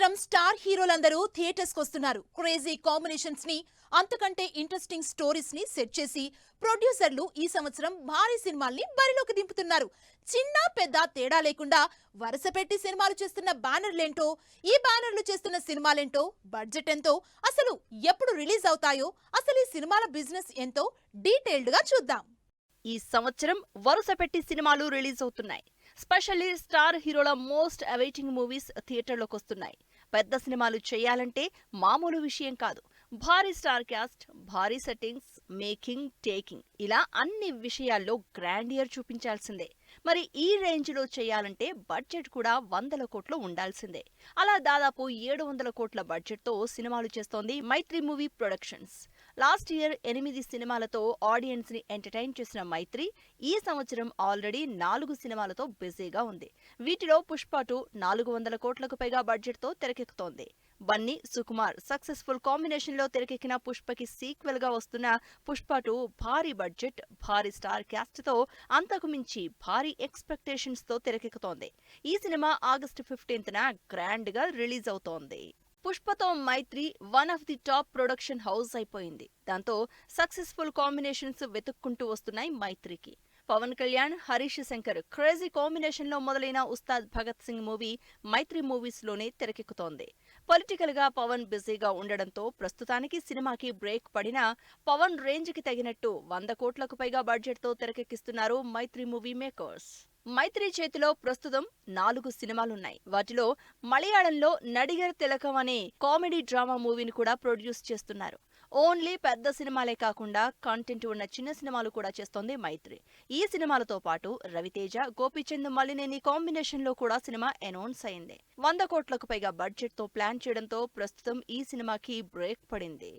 సంవత్సరం star హీరోలందరూ theatres వస్తున్నారు. Crazy combinations ని, అంతకంటే ఇంట్రెస్టింగ్ స్టోరీస్ ని సెట్ చేసి ప్రొడ్యూసర్లు ఈ సంవత్సరం భారీ సినిమాల్ని బరిలోకి దింపుతున్నారు. చిన్న పెద్ద తేడా లేకుండా వరుస పెట్టి సినిమాలు చేస్తున్న బ్యానర్లేంటో, ఈ బ్యానర్లు చేస్తున్న సినిమాలేంటో, బడ్జెట్ ఎంతో, అసలు ఎప్పుడు రిలీజ్ అవుతాయో, అసలు ఈ సినిమాల బిజినెస్ ఎంతో డీటెయిల్డ్ గా చూద్దాం. ఈ సంవత్సరం వరుస పెట్టి సినిమాలు రిలీజ్ అవుతున్నాయి. స్పెషల్లీ స్టార్ హీరోల మోస్ట్ అవైటింగ్ మూవీస్ థియేటర్లోకి వస్తున్నాయి. పెద్ద సినిమాలు చేయాలంటే మామూలు విషయం కాదు. భారీ స్టార్ క్యాస్ట్, భారీ సెట్టింగ్స్, మేకింగ్, టేకింగ్ ఇలా అన్ని విషయాల్లో గ్రాండియర్ చూపించాల్సిందే. మరి ఈ రేంజ్ లో చేయాలంటే బడ్జెట్ కూడా 100 కోట్లు ఉండాల్సిందే. అలా దాదాపు 700 కోట్ల బడ్జెట్ తో సినిమాలు చేస్తోంది మైత్రి మూవీ ప్రొడక్షన్స్. లాస్ట్ ఇయర్ 8 సినిమాలతో ఆడియన్స్ ని ఎంటర్టైన్ చేసిన మైత్రి ఈ సంవత్సరం ఆల్రెడీ 4 సినిమాలతో బిజీగా ఉంది. వీటిలో పుష్ప 2 400 కోట్లకు పైగా బడ్జెట్ తో తెరకెక్కుతోంది. బన్నీ, సుకుమార్ సక్సెస్ఫుల్ కాంబినేషన్ లో తెరకెక్కిన పుష్పకి సీక్వెల్ గా వస్తున్న పుష్ప 2 భారీ బడ్జెట్, భారీ స్టార్ క్యాస్ట్ తో అంతకు మించి భారీ ఎక్స్పెక్టేషన్స్ తో తెరకెక్కుతోంది. ఈ సినిమా ఆగస్టు 15న గ్రాండ్ గా రిలీజ్ అవుతోంది. పుష్పతో Mythri one of the top production house అయిపోయింది. దాంతో సక్సెస్ఫుల్ కాంబినేషన్స్ వెతుక్కుంటూ వస్తున్నాయి మైత్రికి. పవన్ కళ్యాణ్, హరీష్ శంకర్ క్రేజీ కాంబినేషన్ లో మొదలైన ఉస్తాద్ భగత్ సింగ్ మూవీ మైత్రి మూవీస్ లోనే తెరకెక్కుతోంది. పొలిటికల్ గా పవన్ బిజీగా ఉండడంతో ప్రస్తుతానికి సినిమాకి బ్రేక్ పడినా పవన్ రేంజ్ కి తగినట్టు 100 కోట్లకు పైగా బడ్జెట్ తో తెరకెక్కిస్తున్నారు మైత్రి మూవీ మేకర్స్. మైత్రి చేతిలో ప్రస్తుతం 4 సినిమాలున్నాయి. వాటిలో మలయాళంలో నడిగర్ తిలకం అనే కామెడీ డ్రామా మూవీని కూడా ప్రొడ్యూస్ చేస్తున్నారు. ఓన్లీ పెద్ద సినిమాలే కాకుండా కంటెంట్ ఉన్న చిన్న సినిమాలు కూడా చేస్తోంది మైత్రి. ఈ సినిమాలతో పాటు రవితేజ, గోపీచంద్ మలినేని కాంబినేషన్ లో కూడా సినిమా అనౌన్స్ అయింది. 100 కోట్లకు పైగా బడ్జెట్ తో ప్లాన్ చేయడంతో ప్రస్తుతం ఈ సినిమాకి బ్రేక్ పడింది.